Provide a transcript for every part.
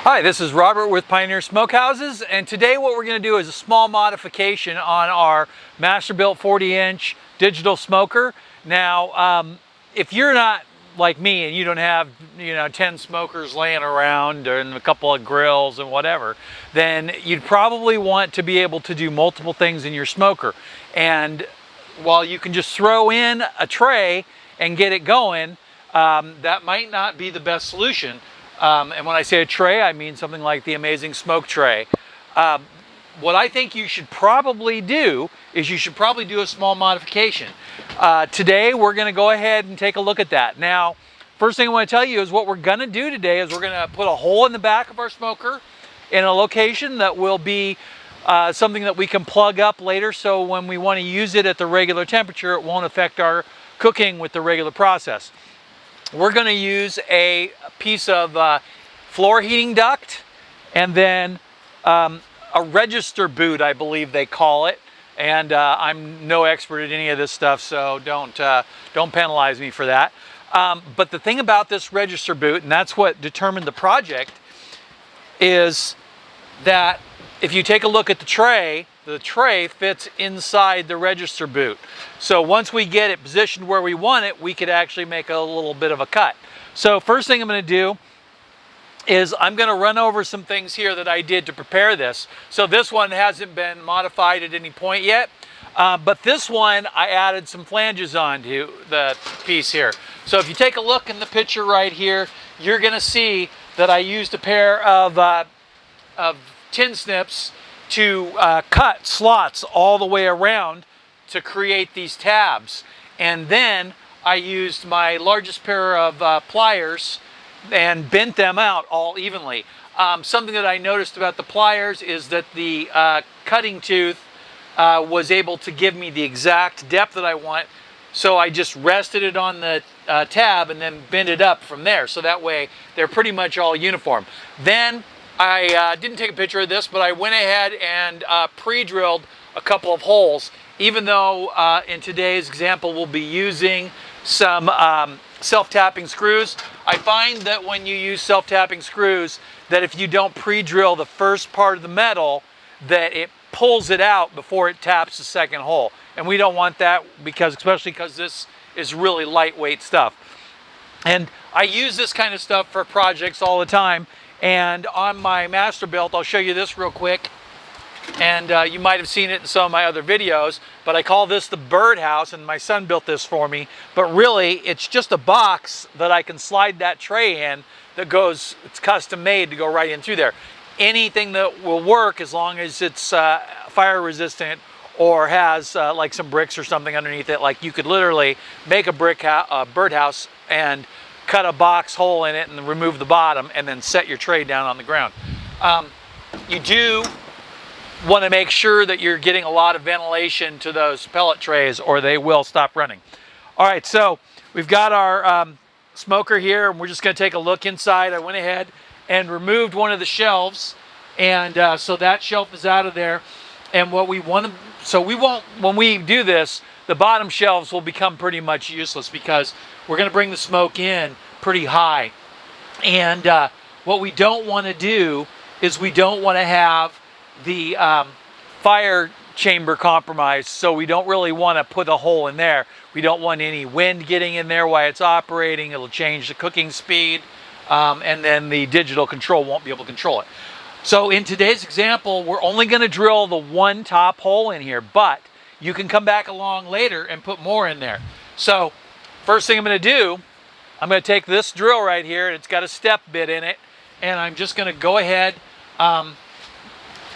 Hi, this is Robert with Pioneer Smokehouses, and today what we're going to do is a small modification on our Masterbuilt 40-inch digital smoker. Now, if you're not like me and you don't have 10 smokers laying around and a couple of grills and whatever, then you'd probably want to be able to do multiple things in your smoker. And while you can just throw in a tray and get it going, that might not be the best solution. And when I say a tray, I mean something like the Amazing Smoke tray. What I think you should probably do is you should probably do a small modification. Today, we're going to go ahead and take a look at that. Now, first thing I want to tell you is what we're going to do today is we're going to put a hole in the back of our smoker in a location that will be something that we can plug up later, so when we want to use it at the regular temperature, it won't affect our cooking with the regular process. We're going to use a piece of floor heating duct and then a register boot, I believe they call it. And I'm no expert at any of this stuff, so don't penalize me for that. But the thing about this register boot, and that's what determined the project, is that if you take a look at the tray fits inside the register boot. So once we get it positioned where we want it, we could actually make a little bit of a cut. So first thing I'm going to do is I'm going to run over some things here that I did to prepare this. So this one hasn't been modified at any point yet, but this one I added some flanges onto the piece here. So if you take a look in the picture right here, you're going to see that I used a pair of tin snips to cut slots all the way around to create these tabs. And then I used my largest pair of pliers and bent them out all evenly. Something that I noticed about the pliers is that the cutting tooth was able to give me the exact depth that I want. So I just rested it on the tab and then bent it up from there. So that way they're pretty much all uniform. Then I didn't take a picture of this, but I went ahead and pre-drilled a couple of holes. Even though in today's example we'll be using some self-tapping screws, I find that when you use self-tapping screws, that if you don't pre-drill the first part of the metal, that it pulls it out before it taps the second hole. And we don't want that, especially because this is really lightweight stuff. And I use this kind of stuff for projects all the time. And on my Masterbuilt, I'll show you this real quick. And you might have seen it in some of my other videos, but I call this the birdhouse, and my son built this for me. But really, it's just a box that I can slide that tray in that goes, it's custom made to go right in through there. Anything that will work as long as it's fire resistant or has like some bricks or something underneath it. Like you could literally make a birdhouse and cut a box hole in it and remove the bottom and then set your tray down on the ground. You do want to make sure that you're getting a lot of ventilation to those pellet trays or they will stop running. All right, so we've got our smoker here and we're just going to take a look inside. I went ahead and removed one of the shelves, and so that shelf is out of there. And what we want to, so we won't, when we do this, the bottom shelves will become pretty much useless because we're going to bring the smoke in pretty high. And what we don't want to do is we don't want to have the fire chamber compromised, so we don't really want to put a hole in there. We don't want any wind getting in there while it's operating. It'll change the cooking speed, and then the digital control won't be able to control it. So in today's example, we're only going to drill the one top hole in here, but you can come back along later and put more in there. So first thing I'm going to do, I'm going to take this drill right here, and it's got a step bit in it, and I'm just going to go ahead,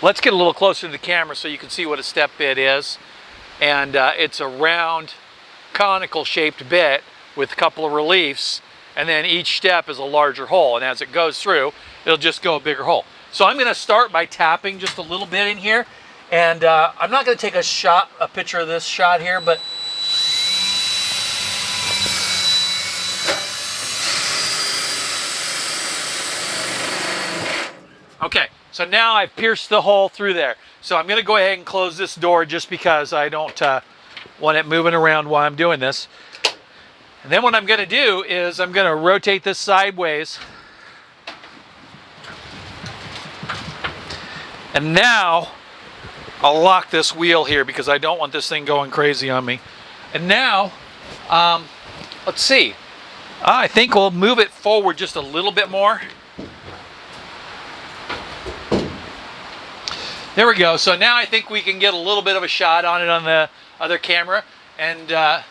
let's get a little closer to the camera so you can see what a step bit is. And it's a round conical shaped bit with a couple of reliefs, and then each step is a larger hole, and as it goes through it'll just go a bigger hole. So I'm going to start by tapping just a little bit in here, and I'm not going to take a picture of this shot here, but okay, so now I've pierced the hole through there. So I'm going to go ahead and close this door just because I don't want it moving around while I'm doing this. And then what I'm going to do is I'm going to rotate this sideways And now I'll lock this wheel here because I don't want this thing going crazy on me. And now, let's see. I think we'll move it forward just a little bit more. There we go. So now I think we can get a little bit of a shot on it on the other camera, and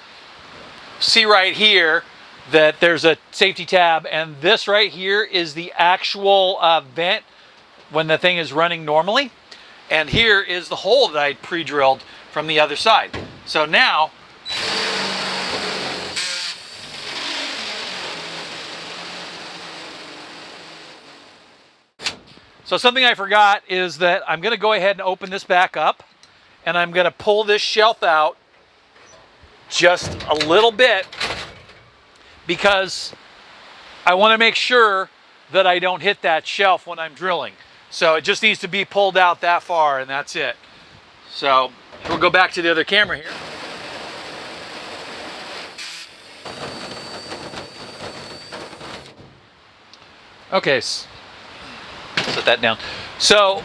see right here that there's a safety tab, and this right here is the actual vent when the thing is running normally. And here is the hole that I pre-drilled from the other side. So now, so something I forgot is that I'm going to go ahead and open this back up, and I'm going to pull this shelf out just a little bit because I want to make sure that I don't hit that shelf when I'm drilling. So it just needs to be pulled out that far, and that's it. So we'll go back to the other camera here. Okay, set that down. So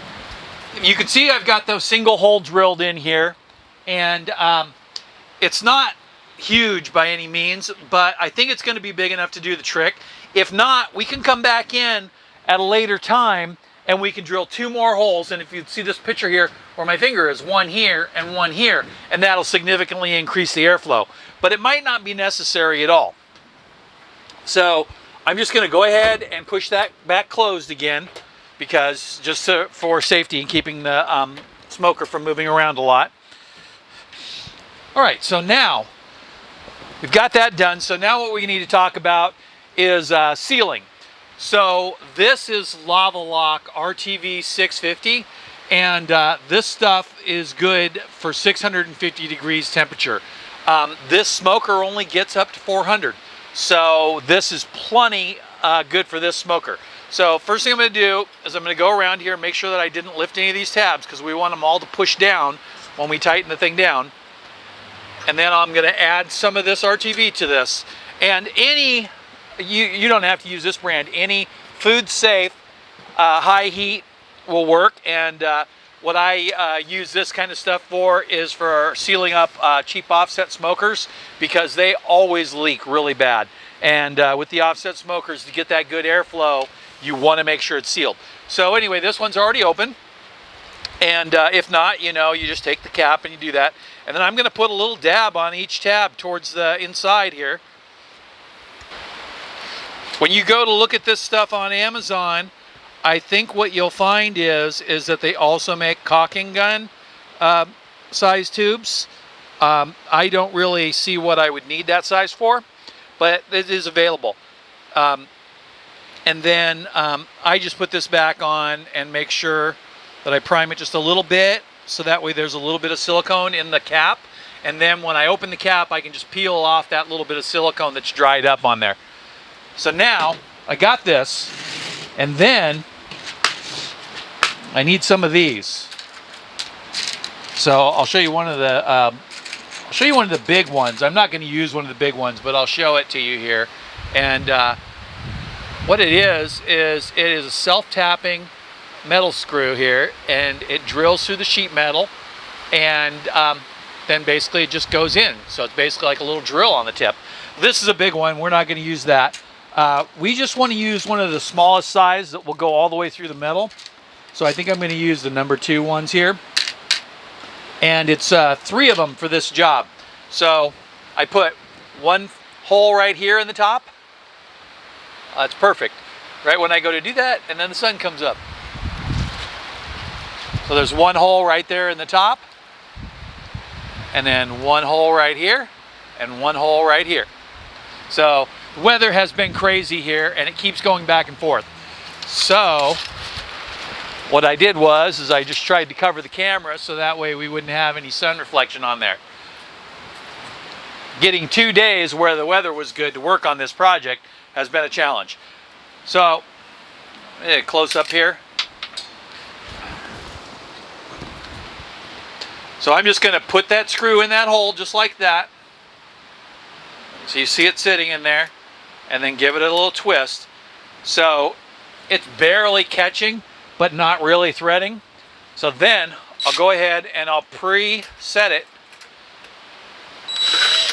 you can see I've got those single hole drilled in here, and it's not huge by any means, but I think it's going to be big enough to do the trick. If not, we can come back in at a later time and we can drill 2 more holes. And if you see this picture here where my finger is, 1 here and 1 here, and that'll significantly increase the airflow. But it might not be necessary at all. So I'm just going to go ahead and push that back closed again, because just for safety and keeping the smoker from moving around a lot. All right, so now we've got that done. So now what we need to talk about is sealing. So this is Lava Lock RTV 650, and this stuff is good for 650 degrees temperature. This smoker only gets up to 400, so this is plenty good for this smoker. So first thing I'm going to do is I'm going to go around here and make sure that I didn't lift any of these tabs, because we want them all to push down when we tighten the thing down. And then I'm going to add some of this RTV to this. And any, you don't have to use this brand, any food safe high heat will work. And what I use this kind of stuff for is for sealing up cheap offset smokers, because they always leak really bad. And with the offset smokers, to get that good airflow, you want to make sure it's sealed. So anyway, this one's already open. And if not, you know, you just take the cap and you do that. And then I'm going to put a little dab on each tab towards the inside here. When you go to look at this stuff on Amazon, I think what you'll find is that they also make caulking gun size tubes. I don't really see what I would need that size for, but it is available. And then I just put this back on and make sure that I prime it just a little bit, so that way there's a little bit of silicone in the cap. And then when I open the cap, I can just peel off that little bit of silicone that's dried up on there. So now I got this, and then I need some of these. So I'll show you one of the big ones. I'm not going to use one of the big ones, but I'll show it to you here. And what it is it is a self-tapping metal screw here, and it drills through the sheet metal, and then basically it just goes in. So it's basically like a little drill on the tip. This is a big one. We're not going to use that. We just want to use one of the smallest size that will go all the way through the metal. So I think I'm going to use the number 2 ones here. And it's 3 of them for this job. So I put 1 hole right here in the top. That's perfect. Right when I go to do that, and then the sun comes up. So there's 1 hole right there in the top, and then 1 hole right here, and 1 hole right here. So the weather has been crazy here, and it keeps going back and forth. So what I did was I just tried to cover the camera so that way we wouldn't have any sun reflection on there. Getting 2 days where the weather was good to work on this project has been a challenge. So close up here. So I'm just going to put that screw in that hole just like that. So you see it sitting in there, and then give it a little twist. So it's barely catching, but not really threading. So then I'll go ahead and I'll preset it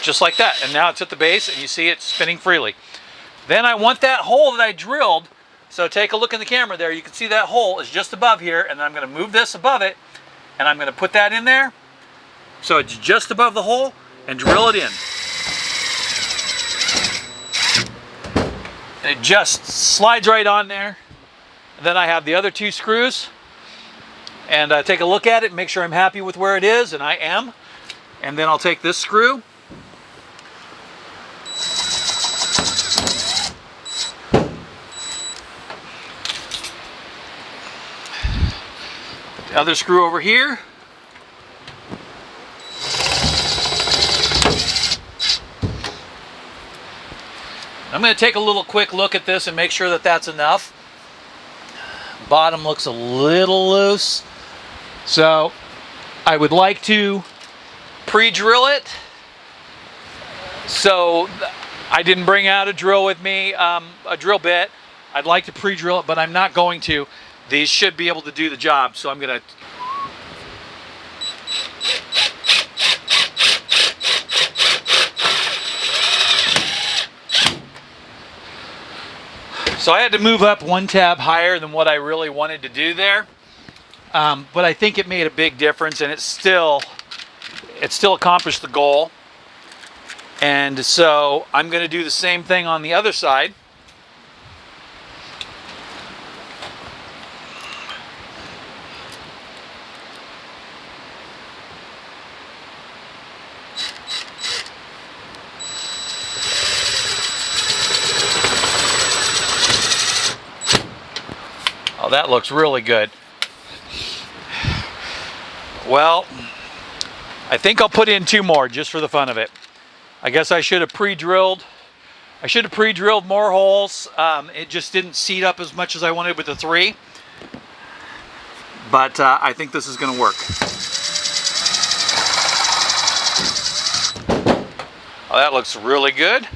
just like that. And now it's at the base and you see it spinning freely. Then I want that hole that I drilled. So take a look in the camera there. You can see that hole is just above here, and I'm going to move this above it and I'm going to put that in there. So it's just above the hole and drill it in. And it just slides right on there. And then I have the other 2 screws. And take a look at it and make sure I'm happy with where it is, and I am. And then I'll take this screw. Put the other screw over here. I'm going to take a little quick look at this and make sure that that's enough. Bottom looks a little loose. So I would like to pre-drill it. So I didn't bring out a drill with me, a drill bit. I'd like to pre-drill it, but I'm not going to. These should be able to do the job. So I'm going to So I had to move up 1 tab higher than what I really wanted to do there. But I think it made a big difference, and it still accomplished the goal. And so I'm going to do the same thing on the other side. Oh, that looks really good. Well, I think I'll put in 2 more just for the fun of it. I guess I should have pre-drilled. I should have pre-drilled more holes. It just didn't seat up as much as I wanted with the 3. But I think this is going to work. Oh, that looks really good.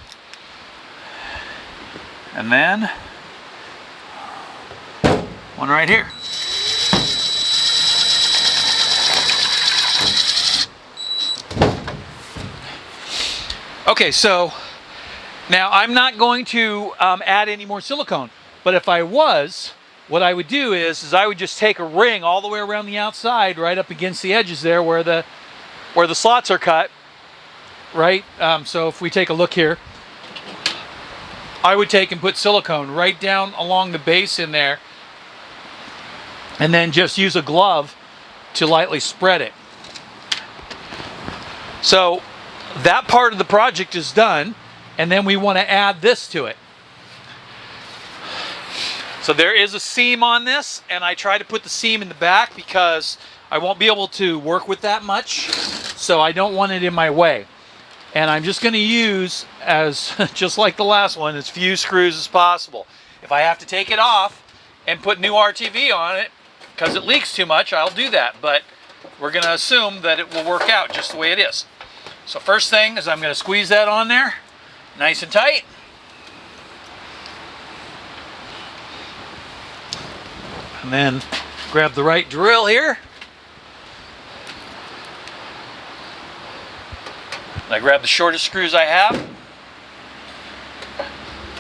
And then one right here. Okay, so now I'm not going to add any more silicone, but if I was, what I would do is I would just take a ring all the way around the outside, right up against the edges there where the slots are cut, right? So if we take a look here, I would take and put silicone right down along the base in there, and then just use a glove to lightly spread it. So that part of the project is done, and then we want to add this to it. So there is a seam on this, and I try to put the seam in the back because I won't be able to work with that much, so I don't want it in my way. And I'm just going to use, as just like the last one, as few screws as possible. If I have to take it off and put new RTV on it because it leaks too much, I'll do that, but we're going to assume that it will work out just the way it is. So first thing is I'm going to squeeze that on there nice and tight. And then grab the right drill here. And I grab the shortest screws I have.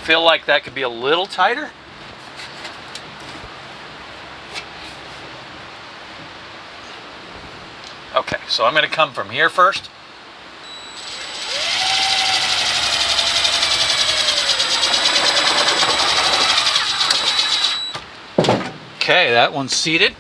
Feel like that could be a little tighter. Okay, so I'm going to come from here first. Okay, that one's seated.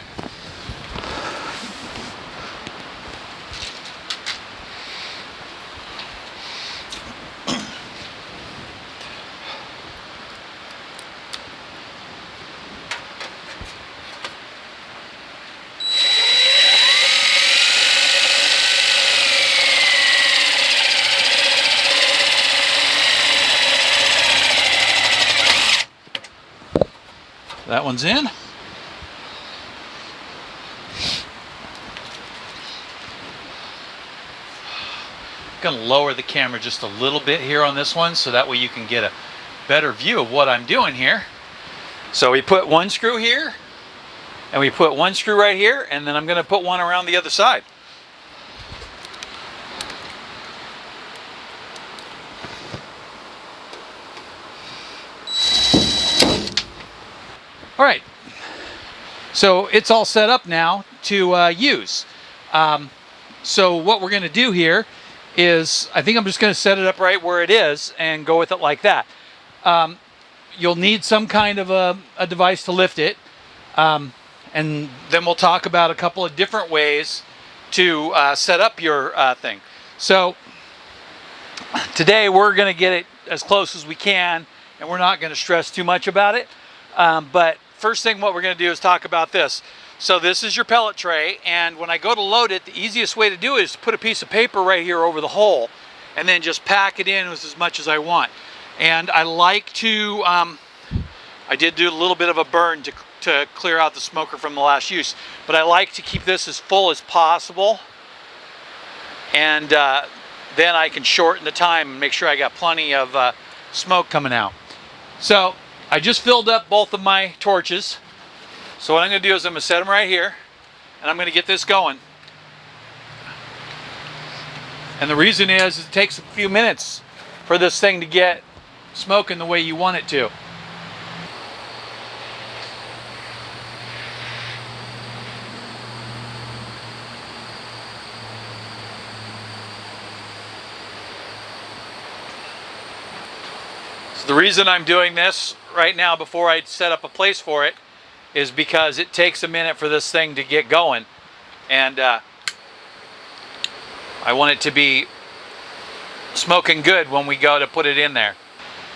That one's in. Going to lower the camera just a little bit here on this one so that way you can get a better view of what I'm doing here. So we put one screw here, And we put one screw right here, and then I'm going to put one around the other side. All right, so it's all set up now to use. So what we're going to do here is, I think I'm just going to set it up right where it is and go with it like that. You'll need some kind of a device to lift it, and then we'll talk about a couple of different ways to set up your thing. So today we're going to get it as close as we can, and we're not going to stress too much about it. But first thing what we're going to do is talk about this. So this is your pellet tray, and when I go to load it, the easiest way to do it is to put a piece of paper right here over the hole and then just pack it in as much as I want. And I like to, I did do a little bit of a burn to clear out the smoker from the last use, but I like to keep this as full as possible, and then I can shorten the time and make sure I got plenty of smoke coming out. So I just filled up both of my torches. So what I'm going to do is I'm going to set them right here, and I'm going to get this going. And the reason is it takes a few minutes for this thing to get smoking the way you want it to. So the reason I'm doing this right now before I set up a place for it is because it takes a minute for this thing to get going, and I want it to be smoking good when we go to put it in there.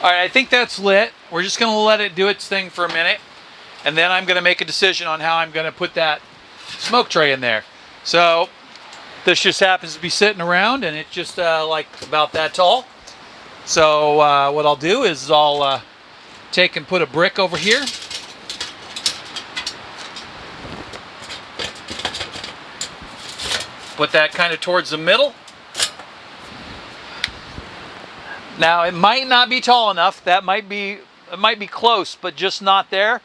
All right, I think that's lit. We're just going to let it do its thing for a minute, and then I'm going to make a decision on how I'm going to put that smoke tray in there. So this just happens to be sitting around, and it's just like about that tall. So what I'll do is I'll take and put a brick over here. Put that kind of towards the middle. Now it might not be tall enough. It might be close, but just not there.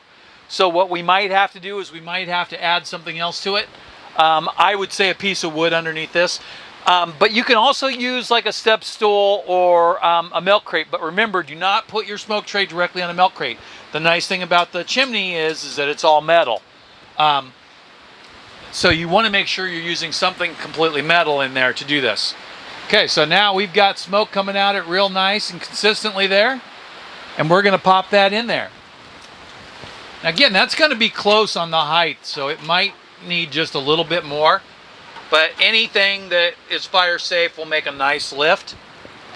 So what we might have to do is we might have to add something else to it. I would say a piece of wood underneath this. But you can also use like a step stool or a milk crate. But remember, do not put your smoke tray directly on a milk crate. The nice thing about the chimney is that it's all metal. So you want to make sure you're using something completely metal in there to do this. Okay, so now we've got smoke coming out it real nice and consistently there. And we're going to pop that in there. Now again, that's going to be close on the height, so it might need just a little bit more. But anything that is fire safe will make a nice lift.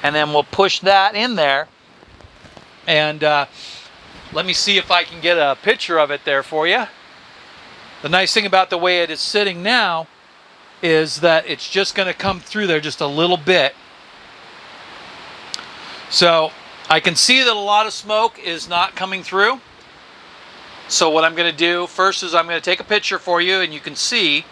And then we'll push that in there. And let me see if I can get a picture of it there for you. The nice thing about the way it is sitting now is that it's just going to come through there just a little bit. So I can see that a lot of smoke is not coming through. So what I'm going to do first is I'm going to take a picture for you, and you can see.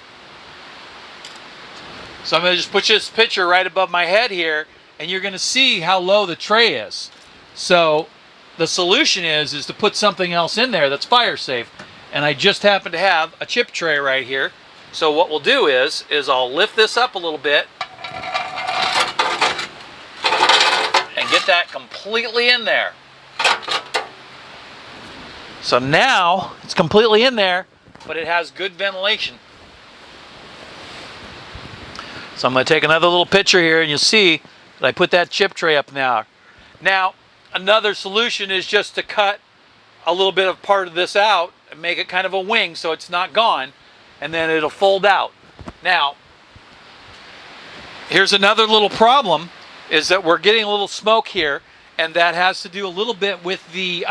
So I'm going to just put this picture right above my head here, and you're going to see how low the tray is. So the solution is to put something else in there that's fire safe. And I just happen to have a chip tray right here. So what we'll do is I'll lift this up a little bit and get that completely in there. So now it's completely in there, but it has good ventilation. So I'm going to take another little picture here, and you'll see that I put that chip tray up now. Now, another solution is just to cut a little bit of part of this out and make it kind of a wing so it's not gone, and then it'll fold out. Now, here's another little problem, is that we're getting a little smoke here, and that has to do a little bit with the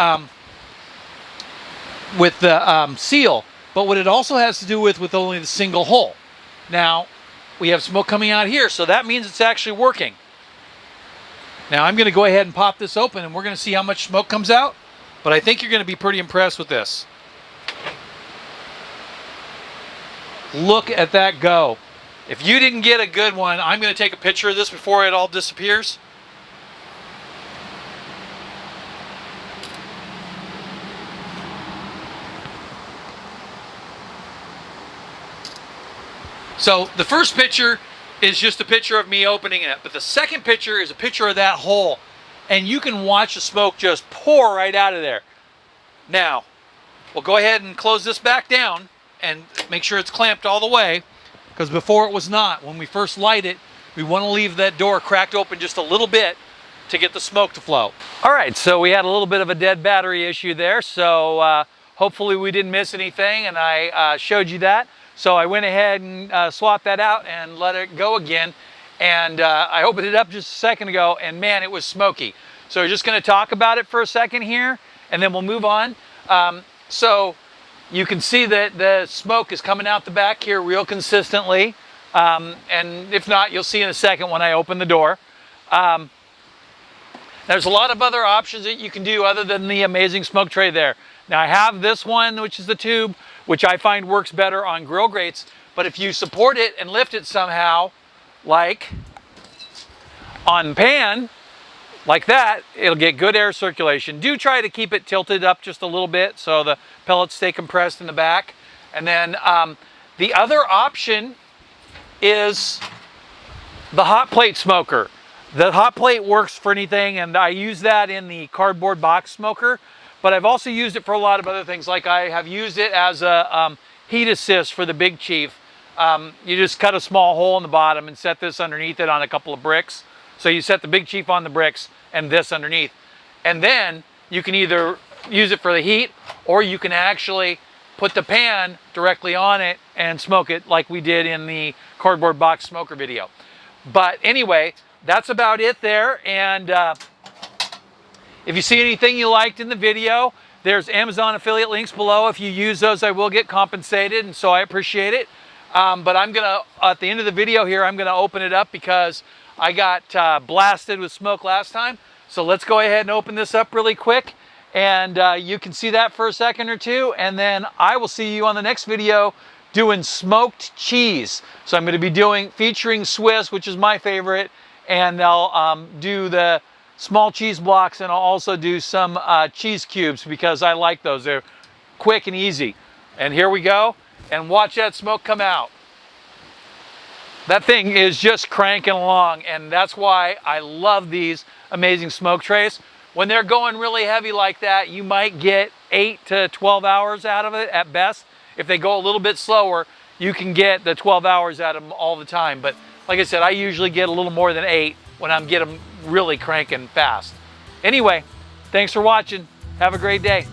seal, but what it also has to do with only the single hole. Now, we have smoke coming out here, so that means it's actually working. Now, I'm going to go ahead and pop this open, and we're going to see how much smoke comes out, but I think you're going to be pretty impressed with this. Look at that go. If you didn't get a good one, I'm going to take a picture of this before it all disappears. So the first picture is just a picture of me opening it, but the second picture is a picture of that hole, and you can watch the smoke just pour right out of there. Now, we'll go ahead and close this back down and make sure it's clamped all the way, because before it was not. When we first light it, we want to leave that door cracked open just a little bit to get the smoke to flow. All right, so we had a little bit of a dead battery issue there, so hopefully we didn't miss anything, and I showed you that. So I went ahead and swapped that out and let it go again, and I opened it up just a second ago, and man, it was smoky. So we're just going to talk about it for a second here, and then we'll move on. So you can see that the smoke is coming out the back here real consistently, and if not, you'll see in a second when I open the door. There's a lot of other options that you can do other than the amazing smoke tray there. Now I have this one, which is the tube, which I find works better on grill grates, but if you support it and lift it somehow, like on pan, like that, it'll get good air circulation. Do try to keep it tilted up just a little bit so the pellets stay compressed in the back. And then the other option is the hot plate smoker. The hot plate works for anything, and I use that in the cardboard box smoker, but I've also used it for a lot of other things. Like I have used it as a heat assist for the Big Chief. You just cut a small hole in the bottom and set this underneath it on a couple of bricks. So you set the Big Chief on the bricks and this underneath. And then you can either use it for the heat, or you can actually put the pan directly on it and smoke it like we did in the cardboard box smoker video. But anyway, that's about it there. And if you see anything you liked in the video, there's Amazon affiliate links below. If you use those, I will get compensated, and so I appreciate it. But I'm gonna, at the end of the video here, I'm gonna open it up because I got blasted with smoke last time. So let's go ahead and open this up really quick, and you can see that for a second or two, and then I will see you on the next video doing smoked cheese. So I'm gonna be featuring Swiss, which is my favorite, and I'll do the small cheese blocks, and I'll also do some cheese cubes because I like those. They're quick and easy. And here we go, and watch that smoke come out. That thing is just cranking along, and that's why I love these amazing smoke trays. When they're going really heavy like that, you might get 8 to 12 hours out of it at best. If they go a little bit slower, you can get the 12 hours out of them all the time. But like I said, I usually get a little more than 8 when I'm getting them really cranking fast. Anyway, thanks for watching. Have a great day.